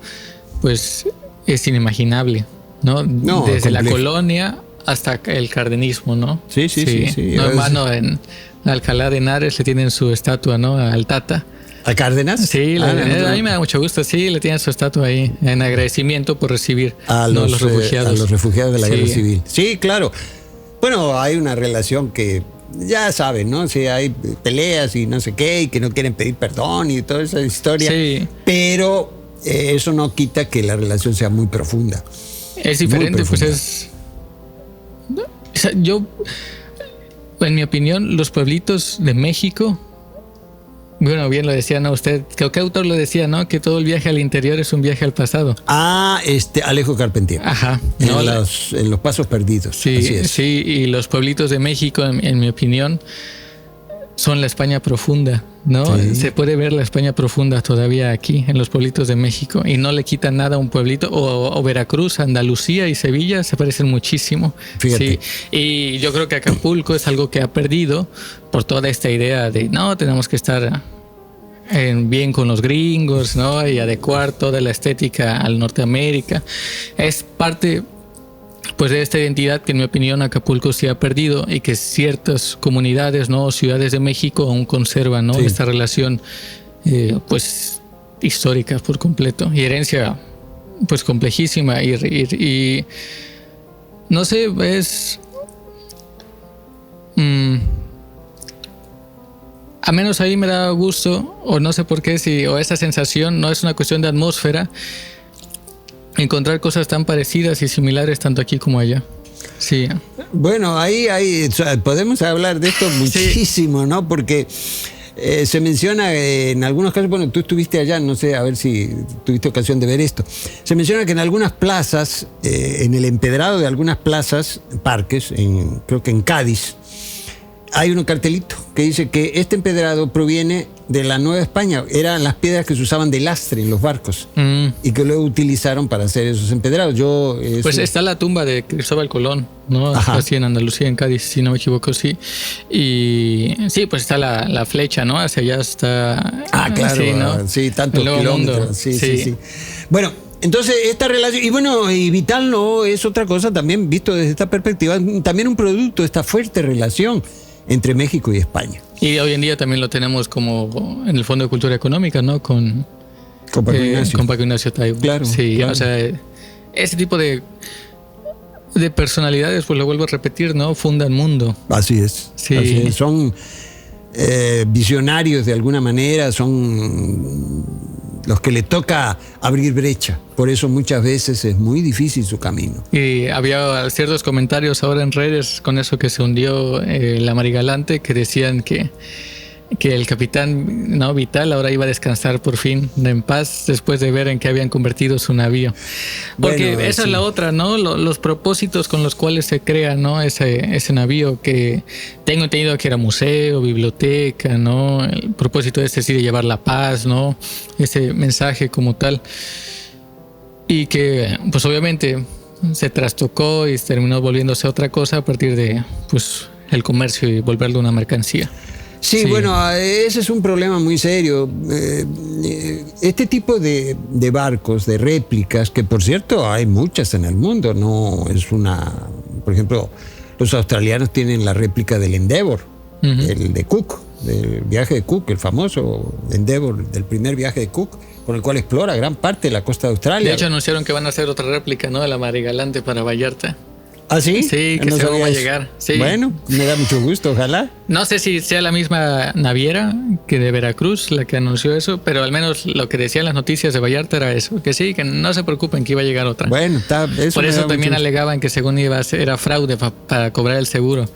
pues es inimaginable, ¿no? Desde la colonia hasta el cardenismo, ¿no? Sí. No, hermano, en Alcalá de Henares le tienen su estatua, ¿no? Al Tata. ¿A Cárdenas? Sí, a mí me da mucho gusto. Sí, le tienen su estatua ahí en agradecimiento por recibir a los refugiados. A los refugiados de la guerra civil. Sí, claro. Bueno, hay una relación que ya saben, ¿no? Si hay peleas y no sé qué, y que no quieren pedir perdón y toda esa historia. Sí. Pero eso no quita que la relación sea muy profunda. Es diferente, pues es... ¿no? O sea, yo, en mi opinión, los pueblitos de México Bueno, bien lo decía, ¿no? Usted, ¿qué autor lo decía, no? Que todo el viaje al interior es un viaje al pasado. Alejo Carpentier. Ajá. En los pasos perdidos. Sí, así es. Sí, y los pueblitos de México, en mi opinión, son la España profunda, ¿no? Sí. Se puede ver la España profunda todavía aquí, en los pueblitos de México, y no le quitan nada a un pueblito. O Veracruz, Andalucía y Sevilla se parecen muchísimo. Fíjate. Sí. Y yo creo que Acapulco es algo que ha perdido por toda esta idea de, no, tenemos que estar bien con los gringos, ¿no? Y adecuar toda la estética al Norteamérica. Es parte, pues, de esta identidad que, en mi opinión, Acapulco sí ha perdido, y que ciertas comunidades, ¿no? Ciudades de México aún conservan, ¿no? Sí. Esta relación, pues, histórica por completo, y herencia, pues, complejísima, y no sé, es a menos ahí me da gusto, o no sé por qué, o esa sensación, no es una cuestión de atmósfera, encontrar cosas tan parecidas y similares tanto aquí como allá. Sí. Bueno, ahí podemos hablar de esto muchísimo, ¿no? Porque se menciona en algunos casos, bueno, tú estuviste allá, no sé, a ver si tuviste ocasión de ver esto. Se menciona que en algunas plazas, en el empedrado de algunas plazas, parques, creo que en Cádiz, hay un cartelito que dice que este empedrado proviene de la Nueva España. Eran las piedras que se usaban de lastre en los barcos y que luego utilizaron para hacer esos empedrados. Pues está la tumba de Cristóbal Colón, ¿no? Así en Andalucía, en Cádiz, si no me equivoco, sí. Y sí, pues está la flecha, ¿no? Hacia allá está... claro, sí, ¿no? Sí, tantos kilómetros. Sí. Bueno, entonces esta relación, y Vital no es otra cosa también, visto desde esta perspectiva, también un producto de esta fuerte relación entre México y España. Y hoy en día también lo tenemos como en el Fondo de Cultura Económica, ¿no? Con Paco Ignacio Taibo. Claro, sí, claro. O sea, ese tipo de personalidades, pues lo vuelvo a repetir, ¿no? Fundan mundo. Así es. Sí. Así es. Son visionarios de alguna manera, son los que le toca abrir brecha. Por eso muchas veces es muy difícil su camino. Y había ciertos comentarios ahora en redes con eso que se hundió la Marigalante, que decían que el capitán, ¿no? Vital ahora iba a descansar por fin en paz después de ver en qué habían convertido su navío. Porque bueno, esa es la otra, ¿no? Los propósitos con los cuales se crea, ¿no? Ese navío, que tengo entendido que era museo, biblioteca, ¿no? El propósito es decir, de llevar la paz, ¿no? Ese mensaje como tal. Y que, pues obviamente, se trastocó y terminó volviéndose otra cosa a partir de, pues, el comercio y volverlo una mercancía. Sí, bueno, ese es un problema muy serio. Este tipo de barcos, de réplicas, que por cierto hay muchas en el mundo, no es una... Por ejemplo, los australianos tienen la réplica del Endeavour, el de Cook, del viaje de Cook, el famoso Endeavour, del primer viaje de Cook, con el cual explora gran parte de la costa de Australia. De hecho, anunciaron que van a hacer otra réplica, ¿no? De la Marigalante para Vallarta. ¿Ah, sí? Sí, que no se va a eso. llegar. Sí. Bueno, me da mucho gusto, ojalá. No sé si sea la misma naviera que de Veracruz la que anunció eso, pero al menos lo que decían las noticias de Vallarta era eso, que sí, que no se preocupen, que iba a llegar otra. Bueno, por eso también alegaban que según era fraude para cobrar el seguro.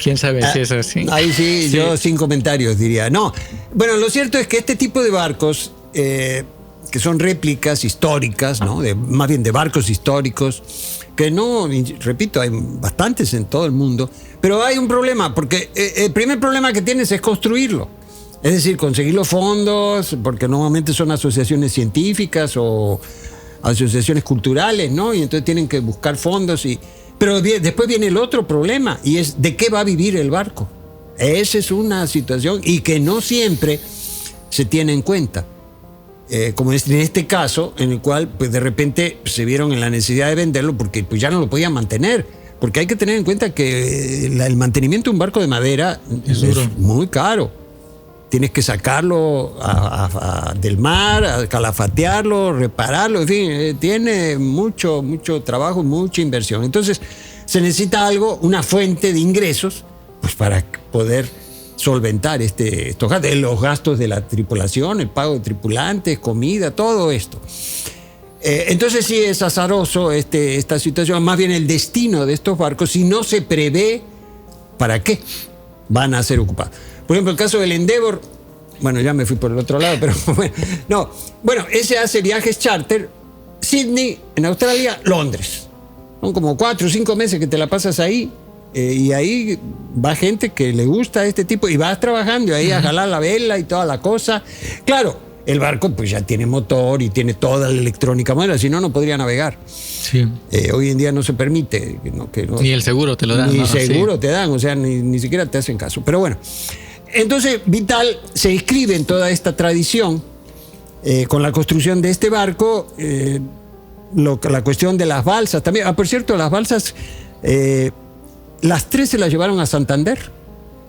¿Quién sabe si es así? Ahí sí, yo sin comentarios diría. No, bueno, lo cierto es que este tipo de barcos, que son réplicas históricas, ¿no? Más bien de barcos históricos, que no, repito, hay bastantes en todo el mundo, pero hay un problema, porque el primer problema que tienes es construirlo. Es decir, conseguir los fondos, porque normalmente son asociaciones científicas o asociaciones culturales, ¿no? Y entonces tienen que buscar fondos. Pero después viene el otro problema, y es ¿de qué va a vivir el barco? Esa es una situación y que no siempre se tiene en cuenta. Como en este caso, en el cual pues de repente se vieron en la necesidad de venderlo porque pues ya no lo podían mantener. Porque hay que tener en cuenta que el mantenimiento de un barco de madera es muy caro. Tienes que sacarlo del mar, a calafatearlo, repararlo, en fin, tiene mucho trabajo, mucha inversión. Entonces se necesita una fuente de ingresos, pues para poder solventar los gastos de la tripulación, el pago de tripulantes, comida, todo esto. Entonces sí es azaroso esta situación, más bien el destino de estos barcos, si no se prevé para qué van a ser ocupados. Por ejemplo, el caso del Endeavour, Bueno, ya me fui por el otro lado, pero bueno. No, bueno, ese hace viajes charter, Sydney, en Australia, Londres. Son como 4 o 5 meses que te la pasas ahí. Y ahí va gente que le gusta este tipo y vas trabajando ahí a jalar la vela y toda la cosa. Claro, el barco pues ya tiene motor y tiene toda la electrónica moderna, si no, no podría navegar. Sí. Hoy en día no se permite. Que no, ni el seguro te lo dan. Ni seguro te dan, o sea, ni siquiera te hacen caso. Pero bueno, entonces Vital se inscribe en toda esta tradición con la construcción de este barco, la cuestión de las balsas también. Por cierto, las balsas... las 3 se las llevaron a Santander,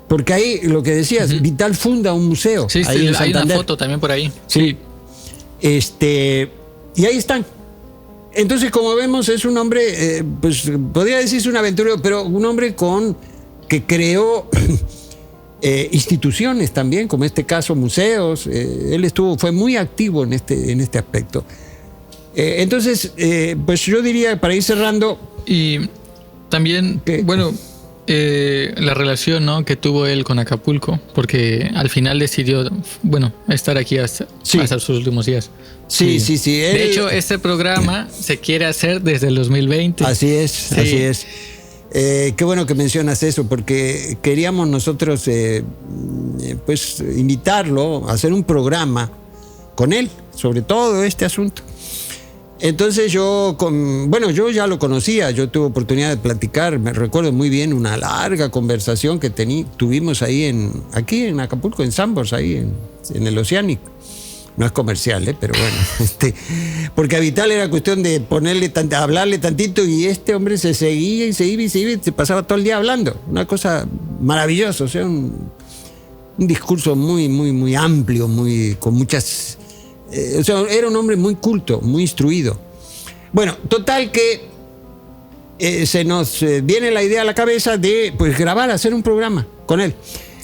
porque ahí, lo que decías, Vital funda un museo. Sí, ahí en hay una Santander. foto también por ahí. Sí. Y ahí están. Entonces, como vemos, es un hombre, pues podría decirse un aventurero, pero un hombre que creó instituciones también, como este caso, museos. Él fue muy activo en este aspecto. Entonces, pues yo diría, para ir cerrando... Y también, bueno, la relación, ¿no?, que tuvo él con Acapulco, porque al final decidió, bueno, estar aquí hasta sus últimos días. Sí. De hecho, este programa se quiere hacer desde el 2020. Así es. Qué bueno que mencionas eso, porque queríamos nosotros pues invitarlo a hacer un programa con él sobre todo este asunto. Entonces yo ya lo conocía, yo tuve oportunidad de platicar, me recuerdo muy bien una larga conversación que tuvimos ahí aquí en Acapulco, en Sambors, ahí en el Oceánico. No es comercial, pero bueno, porque a Vital era cuestión de hablarle tantito, y este hombre se seguía y se iba y se pasaba todo el día hablando. Una cosa maravillosa, o sea, un discurso muy, muy, muy amplio, con muchas... o sea, era un hombre muy culto, muy instruido. Bueno, total que se nos viene la idea a la cabeza de pues grabar, hacer un programa con él.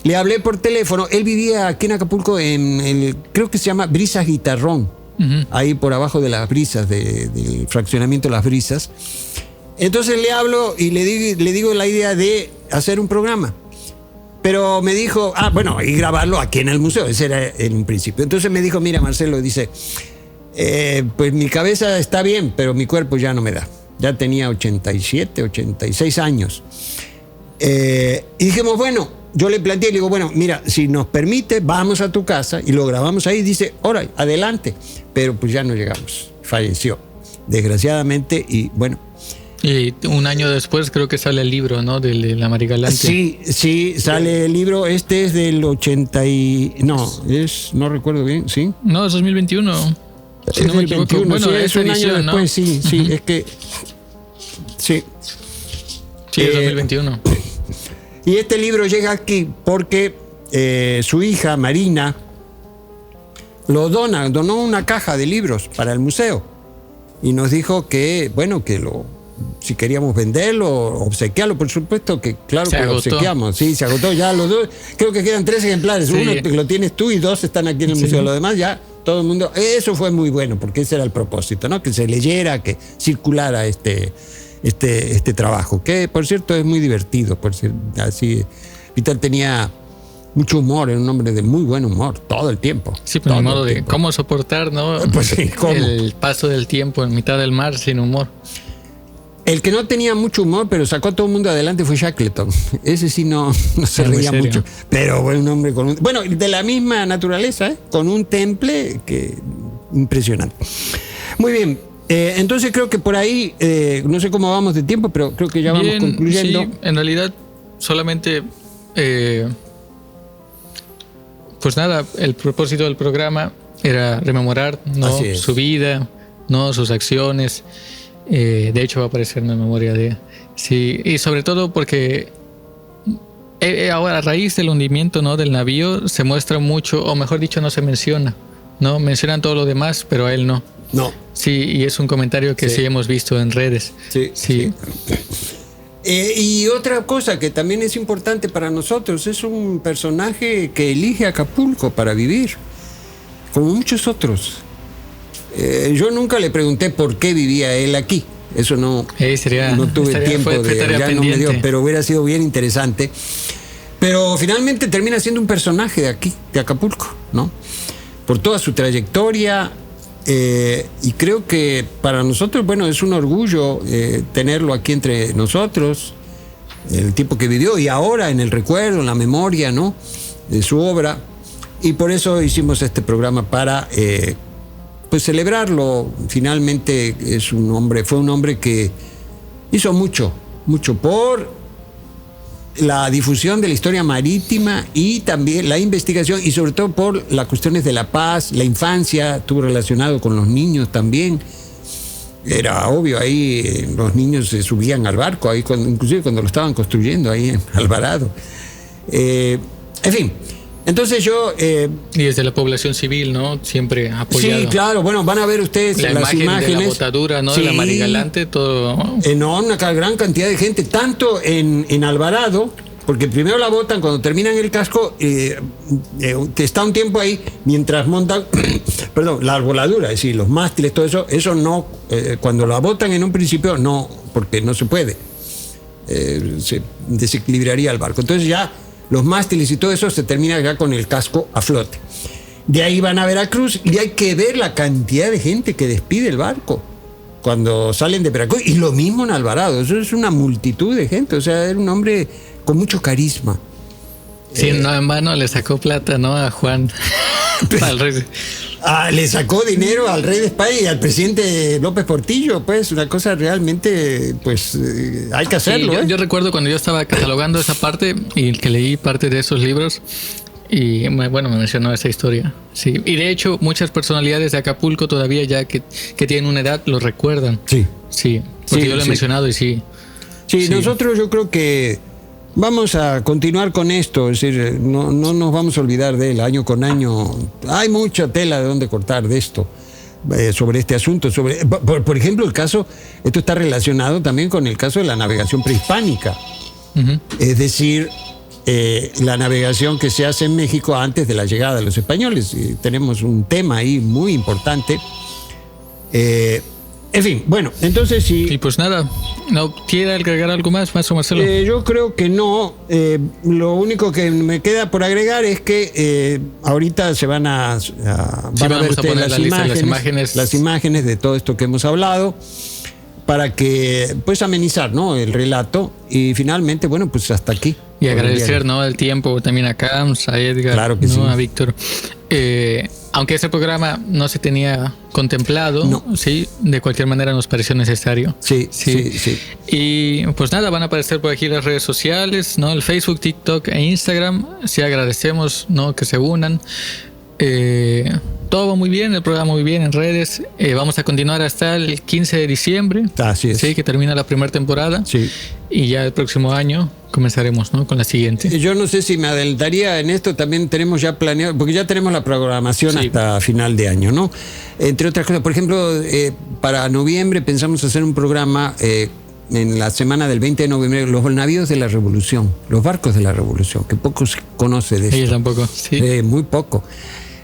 Le hablé por teléfono. Él vivía aquí en Acapulco creo que se llama Brisas Guitarrón, ahí por abajo de las Brisas, del fraccionamiento de las Brisas. Entonces le hablo y le digo la idea de hacer un programa. Pero me dijo, y grabarlo aquí en el museo, ese era en un principio. Entonces me dijo, mira, Marcelo, dice, pues mi cabeza está bien, pero mi cuerpo ya no me da. Ya tenía 87, 86 años. Y dijimos, bueno, yo le planteé, le digo, bueno, mira, si nos permite, vamos a tu casa y lo grabamos ahí. Dice, órale, adelante. Pero pues ya no llegamos, falleció, desgraciadamente, y bueno. Y un año después creo que sale el libro, ¿no?, de La Mar Galante. Sí, sale el libro. Este es del 80 y... No recuerdo bien, ¿sí? No, es 2021. Si no me equivoco. Bueno, es un año después, ¿no? Sí, es que... Sí. Sí, es 2021. Y este libro llega aquí porque su hija, Marina, donó una caja de libros para el museo. Y nos dijo que, bueno, si queríamos venderlo, obsequiarlo, por supuesto que claro que lo obsequiamos. Sí, se agotó ya los dos. Creo que quedan 3 ejemplares. Sí. Uno lo tienes tú y 2 están aquí en el museo. Lo demás ya todo el mundo... Eso fue muy bueno, porque ese era el propósito, ¿no? Que se leyera, que circulara este trabajo, que por cierto es muy divertido. Así, Vital tenía mucho humor, era un hombre de muy buen humor todo el tiempo. Sí, pero el modo de cómo soportar, ¿no? Pues sí, ¿cómo? El paso del tiempo en mitad del mar sin humor. El que no tenía mucho humor, pero sacó a todo el mundo adelante, fue Shackleton. Ese sí no se reía mucho. Pero fue un hombre de la misma naturaleza, con un temple que impresionante. Muy bien. Entonces creo que por ahí, no sé cómo vamos de tiempo, pero creo que ya vamos concluyendo. Sí, en realidad solamente, pues nada, el propósito del programa era rememorar, ¿no?, su vida, ¿no?, sus acciones. De hecho va a aparecer en la memoria sí, y sobre todo porque ahora a raíz del hundimiento, ¿no?, del navío se muestra mucho, o mejor dicho no se menciona, ¿no? Mencionan todo lo demás, pero a él no. No. Sí, y es un comentario que sí hemos visto en redes. Sí. Y otra cosa que también es importante para nosotros, es un personaje que elige Acapulco para vivir, como muchos otros. Yo nunca le pregunté por qué vivía él aquí. Eso no tuve tiempo ya no me dio, pero hubiera sido bien interesante. Pero finalmente termina siendo un personaje de aquí, de Acapulco, ¿no? Por toda su trayectoria, y creo que para nosotros, bueno, es un orgullo tenerlo aquí entre nosotros, el tipo que vivió y ahora en el recuerdo, en la memoria, ¿no?, de su obra. Y por eso hicimos este programa para pues celebrarlo. Finalmente fue un hombre que hizo mucho por la difusión de la historia marítima y también la investigación, y sobre todo por las cuestiones de la paz, la infancia, estuvo relacionado con los niños también. Era obvio, ahí los niños se subían al barco, ahí inclusive cuando lo estaban construyendo ahí en Alvarado. En fin, entonces yo... y desde la población civil, ¿no? Siempre apoyado. Sí, claro, bueno, van a ver ustedes las imágenes. De la botadura, ¿no? Sí, de la Marigalante, todo. No, una gran cantidad de gente, tanto en Alvarado, porque primero la botan, cuando terminan el casco, está un tiempo ahí, mientras montan, perdón, la arboladura, es decir, los mástiles, todo eso no, cuando la botan en un principio, no, porque no se puede, se desequilibraría el barco. Entonces ya los mástiles y todo eso se termina acá con el casco a flote. De ahí van a Veracruz y hay que ver la cantidad de gente que despide el barco cuando salen de Veracruz. Y lo mismo en Alvarado, eso es una multitud de gente, o sea, era un hombre con mucho carisma. Sí, no en vano le sacó plata, ¿no?, a Juan. Al rey. Le sacó dinero al rey de España y al presidente López Portillo, pues una cosa realmente, pues hay que hacerlo. Sí, yo recuerdo cuando yo estaba catalogando esa parte y que leí parte de esos libros y bueno, me mencionó esa historia. Sí, y de hecho muchas personalidades de Acapulco todavía ya que tienen una edad lo recuerdan. Sí. Sí, porque yo lo he mencionado y sí. Sí, nosotros yo creo que vamos a continuar con esto, es decir, no nos vamos a olvidar de él año con año. Hay mucha tela de donde cortar de esto, sobre este asunto. Por ejemplo, esto está relacionado también con el caso de la navegación prehispánica. Uh-huh. Es decir, la navegación que se hace en México antes de la llegada de los españoles. Y tenemos un tema ahí muy importante. En fin, bueno, entonces sí. Y pues nada, ¿no quiere agregar algo más, Marcelo? Yo creo que no. Lo único que me queda por agregar es que ahorita se van a ver las imágenes de todo esto que hemos hablado, para que pues amenizar, ¿no?, el relato. Y finalmente, bueno, pues hasta aquí. Y agradecer, ¿no?, el tiempo también a Camps, a Edgar, claro que ¿no?, sí, a Víctor. Aunque ese programa no se tenía contemplado, no, sí, de cualquier manera nos pareció necesario. Sí. Y pues nada, van a aparecer por aquí las redes sociales, ¿no?, el Facebook, TikTok e Instagram. Sí, agradecemos, ¿no?, que se unan. Todo va muy bien, el programa muy bien en redes. Vamos a continuar hasta el 15 de diciembre. Así es. Sí, que termina la primera temporada. Sí. Y ya el próximo año comenzaremos, ¿no?, con la siguiente. Yo no sé si me adelantaría en esto, también tenemos ya planeado, porque ya tenemos la programación hasta final de año, ¿no? Entre otras cosas, por ejemplo, para noviembre pensamos hacer un programa en la semana del 20 de noviembre, los navíos de la Revolución, los barcos de la Revolución, que poco se conoce de esto. Yo tampoco, sí. Muy poco.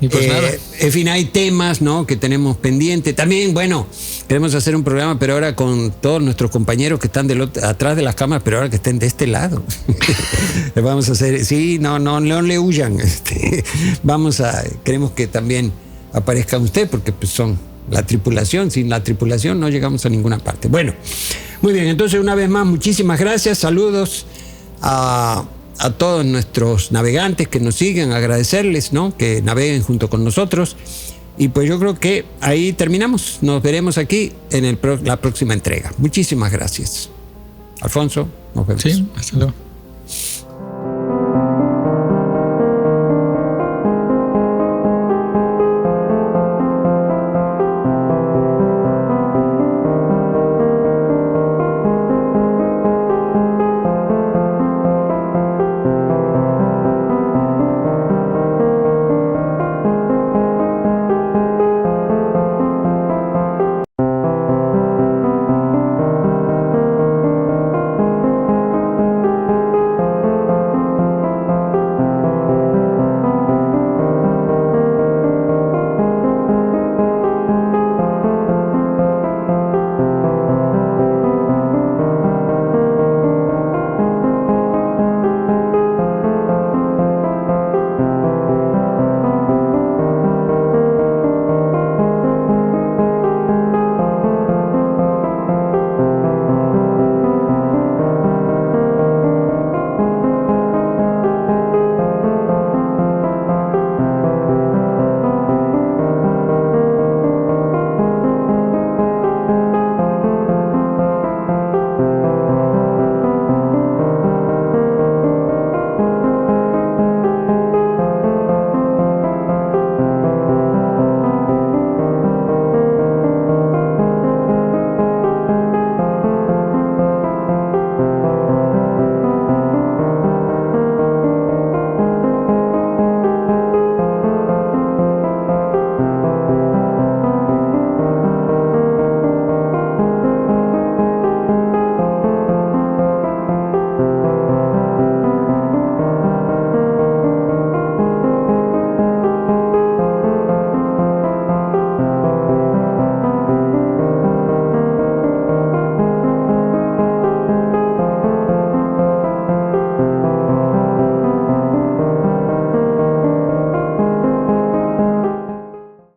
Y pues nada. En fin, hay temas, ¿no?, que tenemos pendientes. También, bueno, queremos hacer un programa, pero ahora con todos nuestros compañeros que están atrás de las cámaras, pero ahora que estén de este lado. Vamos a hacer, sí, no le huyan. Queremos que también aparezcan ustedes, porque pues son la tripulación. Sin la tripulación no llegamos a ninguna parte. Bueno, muy bien, entonces una vez más, muchísimas gracias. Saludos a todos nuestros navegantes que nos siguen, agradecerles, ¿no?, que naveguen junto con nosotros. Y pues yo creo que ahí terminamos. Nos veremos aquí en la próxima entrega. Muchísimas gracias. Alfonso, nos vemos. Sí, hasta luego.